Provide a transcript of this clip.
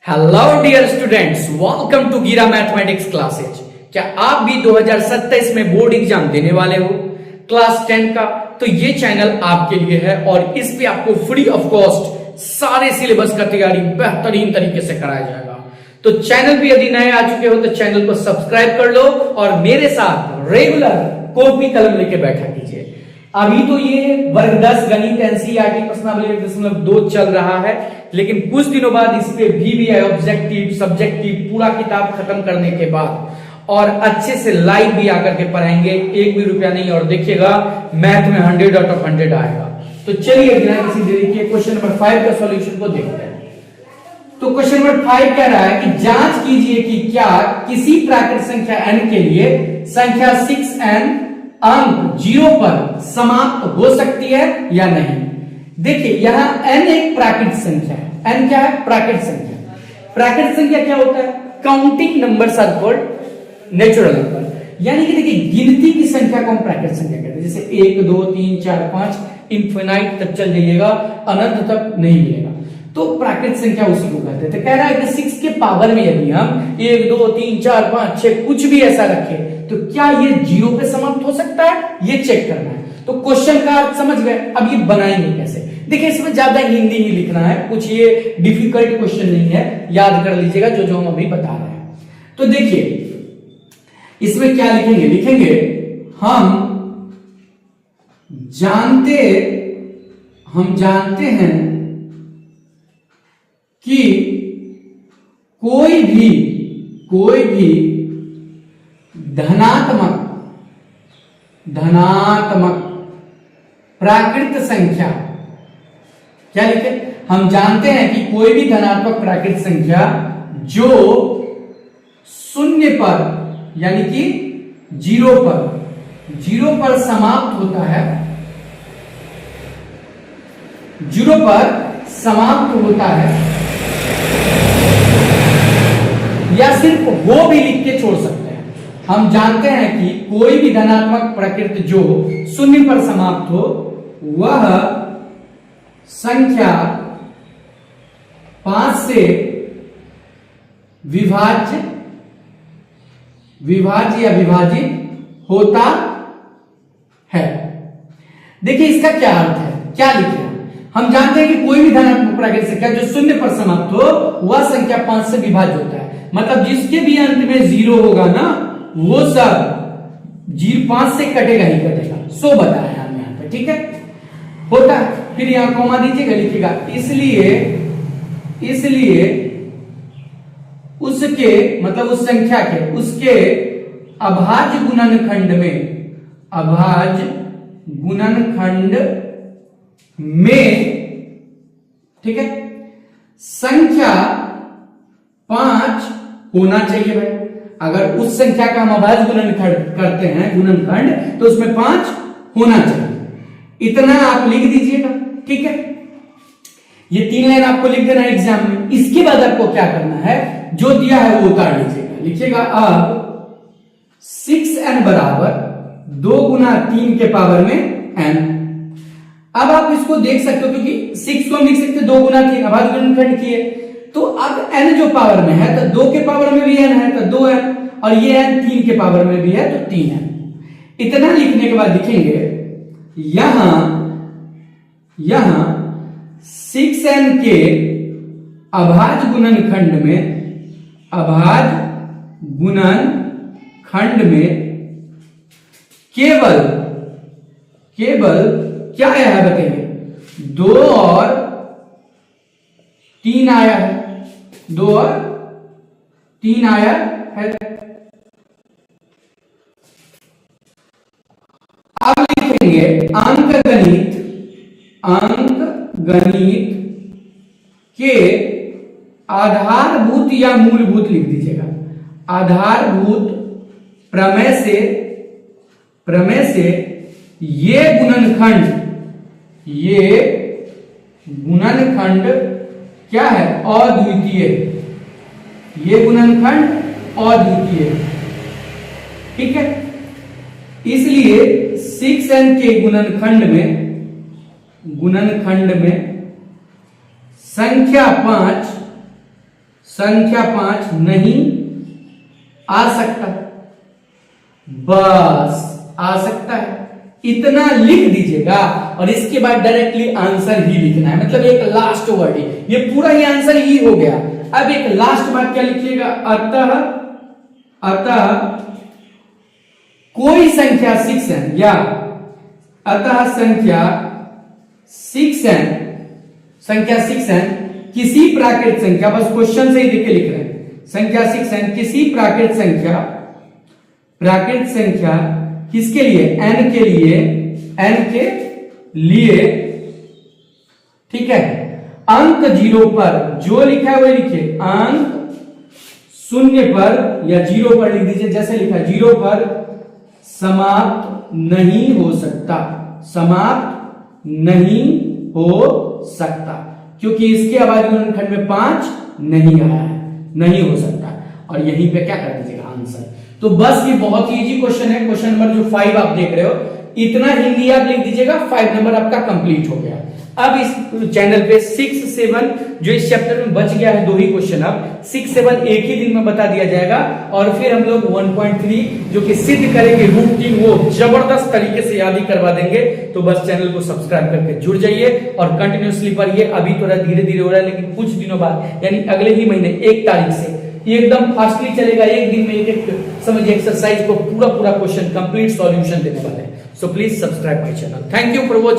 Hello dear students, welcome to गिरा mathematics classes. क्या आप भी 2027 में बोर्ड एग्जाम देने वाले हो क्लास 10 का? तो ये चैनल आपके लिए है और इस पे आपको फ्री ऑफ कॉस्ट सारे सिलेबस का तैयारी बेहतरीन तरीके से कराया जाएगा। तो चैनल पे यदि नए आ चुके हो तो चैनल को सब्सक्राइब कर लो और मेरे साथ रेगुलर कॉपी कलम लेके बैठा कीजिए। अभी तो ये वर्ग 10 गणित एनसीईआरटी प्रश्नावली 1.2 चल रहा है, लेकिन कुछ दिनों बाद इस पे VBI ऑब्जेक्टिव सब्जेक्टिव पूरा किताब खत्म करने के बाद और अच्छे से लाइव भी आकर के पढ़ाएंगे, एक भी रुपया नहीं। और देखिएगा मैथ में 100 आउट ऑफ 100 आएगा। तो चलिए बिना किसी देरी के क्वेश्चन नंबर 5 का सॉल्यूशन को देखते हैं। तो क्वेश्चन नंबर 5 कह रहा है कि जांच कीजिए कि क्या किसी प्राकृत संख्या n के लिए संख्या 6n अंक 0 पर समाप्त हो सकती है या नहीं। देखिए यहां n एक प्राकृत संख्या है। n क्या है? प्राकृत संख्या। प्राकृत संख्या क्या होता है? Counting numbers are called natural number. यानी कि देखिए गिनती की संख्या को हम प्राकृत संख्या कहते हैं। जैसे 1 2 3 4 5 इंफिनाइट तक चल जाइएगा, अनंत तक नहीं मिलेगा, तो प्राकृत संख्या उसी को कहते हैं। तो कह रहा है कि 6 के पावर में यदि हम 1 2 3 4 5 6 कुछ भी ऐसा रखें तो क्या ये 0 पे समाप्त हो सकता है, ये चेक करना है। तो क्वेश्चन का अर्थ समझ गए। अब ये बनाएंगे कैसे? देखिए इसमें ज्यादा हिंदी ही लिखना है, कुछ ये डिफिकल्ट क्वेश्चन नहीं है, याद कर लीजिएगा जो हम अभी बता रहे हैं। तो देखिए इसमें क्या लिखेंगे? लिखेंगे हम जानते हैं कि कोई भी धनात्मक प्राकृत संख्या, क्या लिखे? हम जानते हैं कि कोई भी धनात्मक प्राकृत संख्या जो 0 पर यानी कि 0 पर समाप्त होता है, 0 पर समाप्त होता है, या सिर्फ वो भी लिख के छोड़ सकते हैं। हम जानते हैं कि कोई भी धनात्मक प्राकृत जो 0 पर समाप्त हो वह संख्या 5 से विभाज्य या विभाजित होता है। देखिए इसका क्या अर्थ है, क्या लिखे? हम जानते हैं कि कोई भी धनात्मक प्राकृत संख्या जो 0 पर समाप्त हो वह संख्या 5 से विभाज्य होता है। मतलब जिसके भी अंत में 0 होगा ना, वो सब 5 से कटेगा ही कटेगा। 100 बताया हम यहां पे, ठीक है? होता है। फिर यहां कॉमा दीजिएगा, लिखिएगा इसलिए उसके मतलब उस संख्या के उसके अभाज्य गुणनखंड में ठीक है संख्या 5 होना चाहिए भाई। अगर उस संख्या का हम अभाज्य गुणनखंड करते हैं गुणनखंड तो उसमें 5 होना चाहिए। इतना आप लिख दीजिएगा, ठीक है? ये 3 लाइन आपको लिख देना है एग्जाम में। इसके बाद आपको क्या करना है, जो दिया है वो उतार लीजिएगा। लिखिएगा अब 6n बराबर 2 गुना 3 के पावर में n। अब आप इसको देख सकते हो क्योंकि 6 को हम लिख सकते 2 गुना 3 अभाज्य गुणनखंड किए, तो अब n जो पावर में है तो 2 के पावर में भी n है तो 2n, और ये n 3 के पावर में भी है तो 3n। इतना लिखने के बाद लिखेंगे यहां 6n के अभाज्य गुणनखंड में केवल क्या आया है बताइए? 2 और 3 आया है। 2 और 3 आया है। अब लिखेंगे अंकगणित के आधारभूत या मूलभूत लिख दीजिएगा। आधारभूत प्रमेय से ये गुणनखंड क्या है? अद्वितीय। ये गुणनखंड अद्वितीय, ठीक है? इसलिए 6n के गुणनखंड में संख्या 5 संख्या 5 नहीं आ सकता, बस आ सकता है, इतना लिख दीजिएगा और इसके बाद डायरेक्टली आंसर ही लिखना है, मतलब एक लास्ट वर्ड ही, ये पूरा ही आंसर ही हो गया। अब एक लास्ट बात क्या लिखिएगा, अतः कोई संख्या 6n या अतः संख्या 6n किसी प्राकृत संख्या, बस क्वेश्चन से ही देख के लिख रहे हैं, संख्या 6n किसी प्राकृत संख्या किसके लिए, n के लिए, ठीक है, अंक 0 पर, जो लिखा है वही लिखिए, अंक 0 पर या 0 पर लिख दीजिए, जैसे लिखा है 0 पर समाप्त नहीं हो सकता, समाप्त नहीं हो सकता, क्योंकि इसके आबादी गुणनखंड में 5 नहीं आया है, नहीं हो सकता। और यहीं पे क्या कर दीजिएगा आंसर। तो बस ये बहुत ही इजी क्वेश्चन है, क्वेश्चन नंबर जो 5 आप देख रहे हो, इतना हिंदी आप लिख दीजिएगा, 5 नंबर आपका कंप्लीट हो गया। अब इस चैनल पे 6, 7 जो इस चैप्टर में बच गया है 2 ही क्वेश्चन, अब 6, 7 एक ही दिन में बता दिया जाएगा और फिर हम लोग 1.3 जो कि सिद्ध करेंगे रूट 3, वो जबरदस्त तरीके से याद ही करवा देंगे। तो बस चैनल को सब्सक्राइब करके जुड़ जाइए और कंटिन्यूसली पढ़िए। अभी थोड़ा धीरे धीरे हो रहा है, लेकिन कुछ दिनों बाद यानी अगले ही महीने 1 तारीख से ये एकदम फास्टली चलेगा, एक दिन में एक समझिए एक्सरसाइज को पूरा क्वेश्चन कंप्लीट सॉल्यूशन देने वाले हैं। So please subscribe my channel. Thank you for watching.